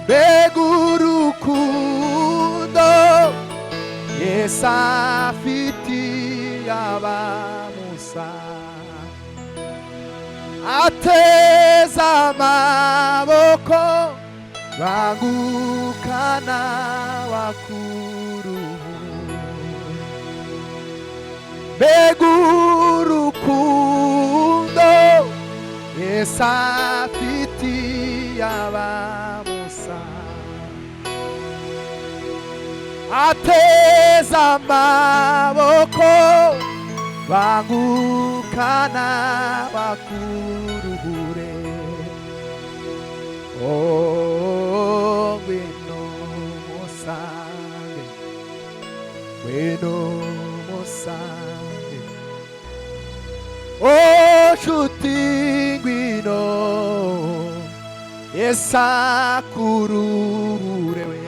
mbega urukundo Yesu afitiye abamusanga, ateza amaboko bangukana bakuruhura. Mbega urukundo Yesu afitiye abamusanga, ateza amaboko bangukana bakuruhure. Oh, ngwino musange, ngwino musange, oh nshuti ngwino, Yesu akuruhure we.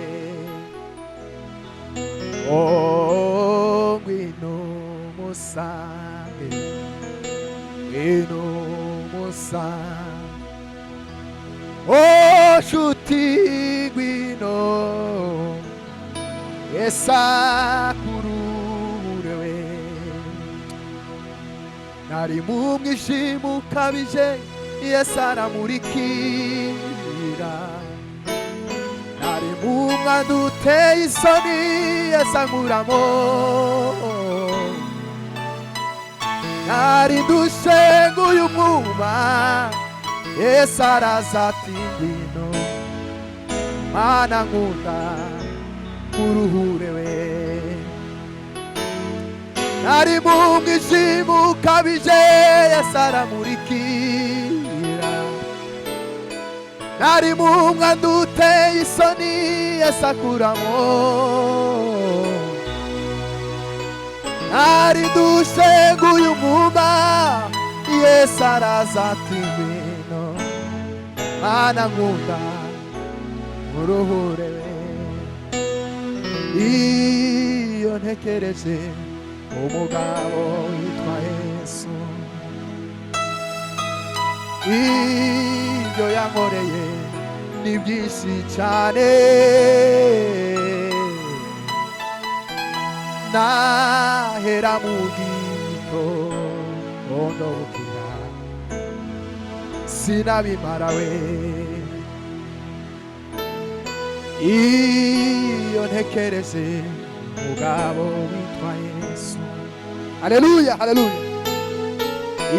Oh, ngwino musange, ngwino musange, oh nshuti ngwino, Yesu akuruhure we. Nari mu mwijima ukabije, Yesu aramurikira. Nari mu mwanda uteye isoni, Yesu ankuramo. Nari ndushenguye umwuma, Yesu araza ati ngwino, mana nkunda uruhure we. Nari mu mwijima ukabije, Yesu aramurikira. Nari mu mwanda uteye isoni, Yesu ankuramo. Nari ndushenguye umwuma, Yesu araza ati ngwino, mana nkunda uruhure we. Iyo ntekereje umugabo witwa Yesu, ibyo yankoreye ni byinshi cyane, nahera mu gitondo bukira sinabimara we. Iyo ntekereje umugabo witwa Yesu, haleluya haleluya,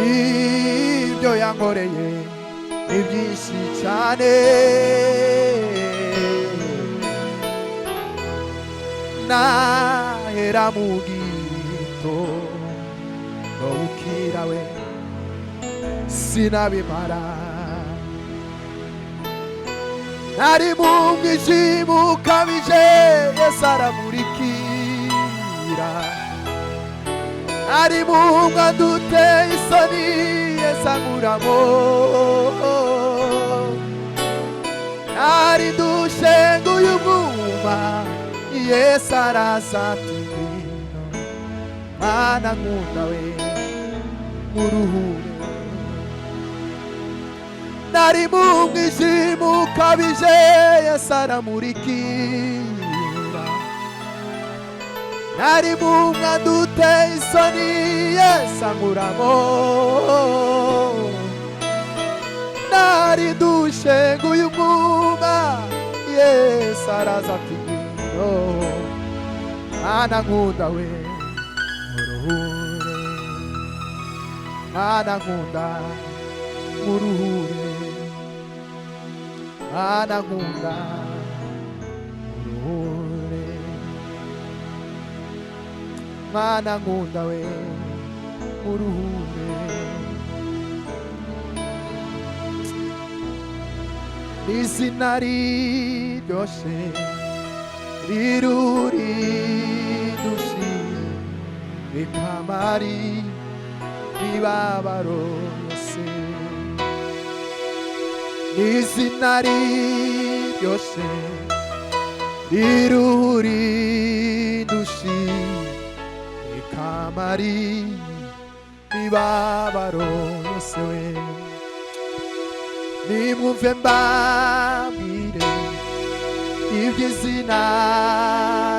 ibyo yankoreye ni byinshi cyane, nahera mu gitondo bukira we sinabimara. Nari mu mwijima ukabije, Yesu aramurikira. Nari mu mwanda uteye isoni, Yesu ankuramo. Nari ndushenguye umwuma, Yesu araza ati ngwino, mana nkunda we uruhure. Nari mu mwijima ukabije, Yesu aramurikira. Nari mu mwanda uteye isoni, Yesu ankuramo. Nari ndushenguye umwuma, Yesu araza ati ngwino, mana nkunda we uruhure. Mana nkunda uruhure, mana nkunda uruhure. Mana nkunda we uruhure. Izina riryoshe riruridushi, rikamari imibabaro yose. Izina riryoshe riruridushi, rikamari imibabaro yose we. Nimwumve mbabwire iby'izina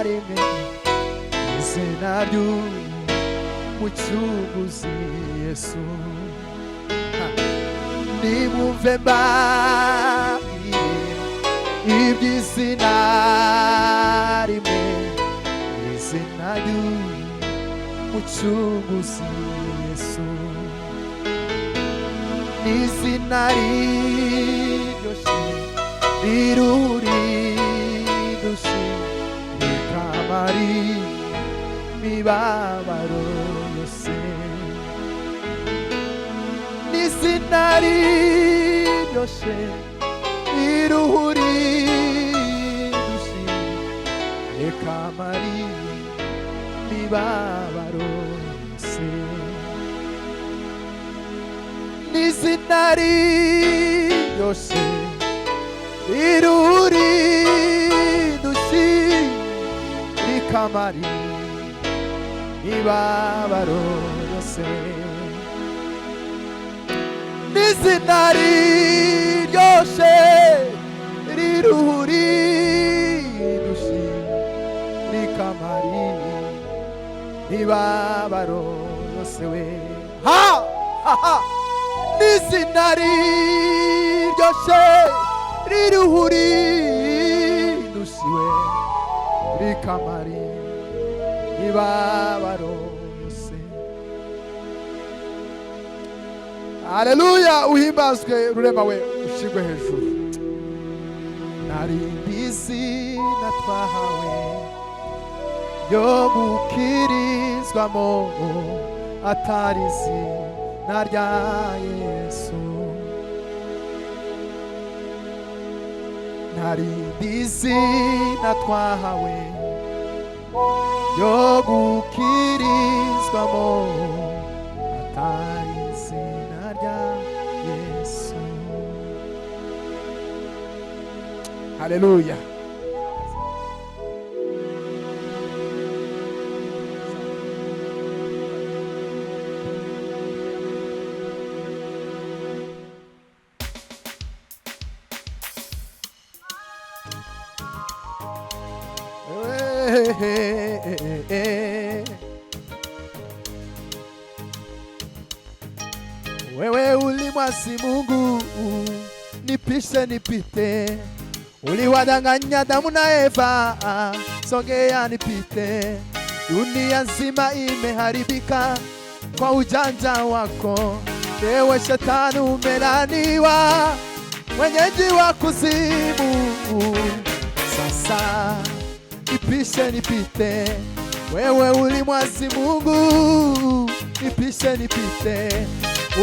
rimwe, izina ry'umucunguzi Yesu. Nimwumve mbabwire iby'izina rimwe, izina ry'umucunguzi Yesu. N'izina riryoshye riruridushe, rikamara imibabaro yose. N'izina riryoshye riruridushe, rikamara imibabaro yose. N'izina riryoshye riruridushe, rikamara imibabaro yose. N'izina riryoshye riruridushe, rikamara imibabaro yose we. Ha ha ha. N'izina riryoshye riruridushe we, rikamara imibabaro yose. Haleluya, uhimbazwe rurema we, ushigwe hejuru. Narindi izina twahawe ryo gukirizwamo atari izina rya Yesu. Narindi izina twahawe ryo gukirizwamo atari izina rya Yesu. Haleluya. Wewe ulimwasi Mungu, nipishe nipite. Uliwadanganya Adamu na Eva, songea nipite. Dunia nzima imeharibika kwa ujanja wako. Ewe Shetani umelaniwa, mwenyeji wa kuzimu. Sasa nipishe nipite. Wewe ulimwasi Mungu, nipishe nipite.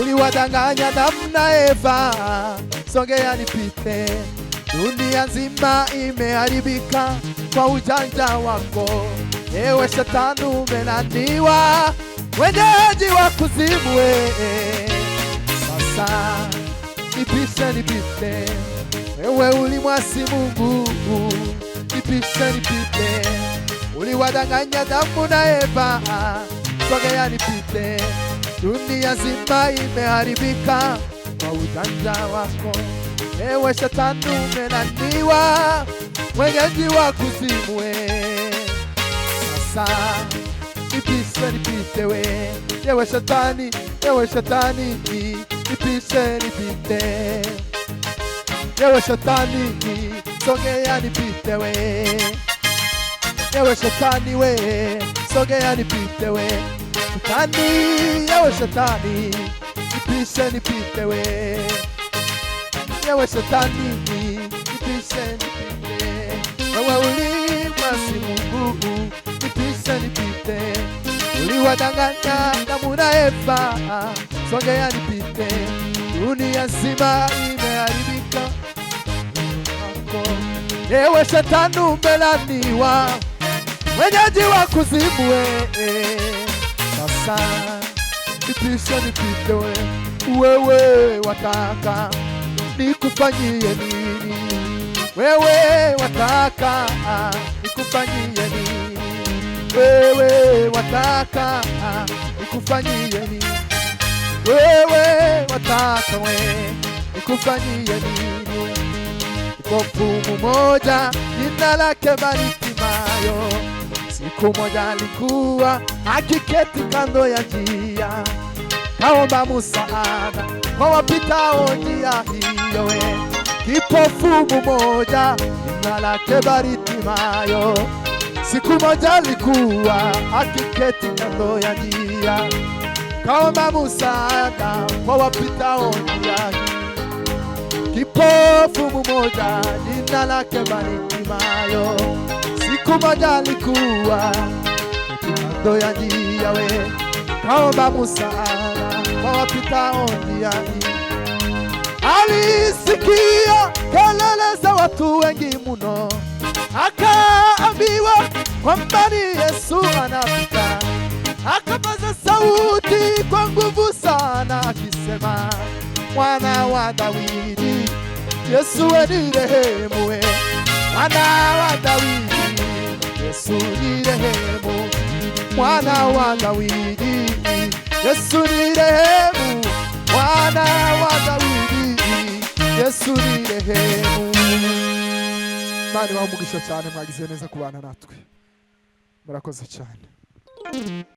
Uliwadanganya Adamu na Eva, songea nipite. Dunia nzima imeharibika kwa ujanja wako. Ewe Shetani umelaniwa, mwenyeji wa kuzimu we. Sasa nipishe nipite. Wewe ulimwasi Mungu, nipishe nipite. Uliwadanganya Adamu na Eva, songea nipite. Dunia nzima imeharibika kwa ujanja wako. Ewe Shetani umelaniwa, mwenyeji wa kuzimu we. Sasa nipishe nipite we. Ewe Shetani, ewe Shetani, nipishe nipite. Ewe Shetani, songea nipite we. Ewe Shetani we, songea nipite we. Shetani, ewe Shetani, nipishe nipite we. Ewe Shetani, nipishe nipite. Wewe ulimwasi Mungu, nipishe nipite. Uliwadanganya Adamu na Eva, songea nipite. Dunia nzima imeharibika. Ewe Shetani umelaniwa, mwenyeji wa kuzimu we. Sasa nipishe nipite we. Wewe wataka nikufanyie nini? Wewe wataka nikufanyie nini? Wewe wataka nikufanyie nini? Wewe wataka we nikufanyie nini? kipofu mmoja jina lake Bartimayo. Siku moja alikuwa akiketi kando ya njia, kaomba msaada kwa wapitao njia hiyo. Kipofu mmoja jina lake Bartimayo. Siku moja alikuwa akiketi kando ya njia, kaomba msaada kwa wapitao njia hiyo. Kipofu mmoja jina lake Bartimayo. Siku moja alikuwa kando ya njia, kaomba msaada kwa wapitao njia hii. Alisikia kelele za watu wengi mno, akaambiwa kwamba ni Yesu anapita. Akapaza sauti kwa nguvu sana akisema, Mwana wa Dawidi, Yesu nirehemu. Mwana wa Dawidi, Yesu nirehemu. Mwana wa Dawidi, Yesu nirehemu. Mwana wa Dawidi, Yesu nirehemu. Mani wamugisha cyane, mwagize neza kubana natwe. Murakoze cyane.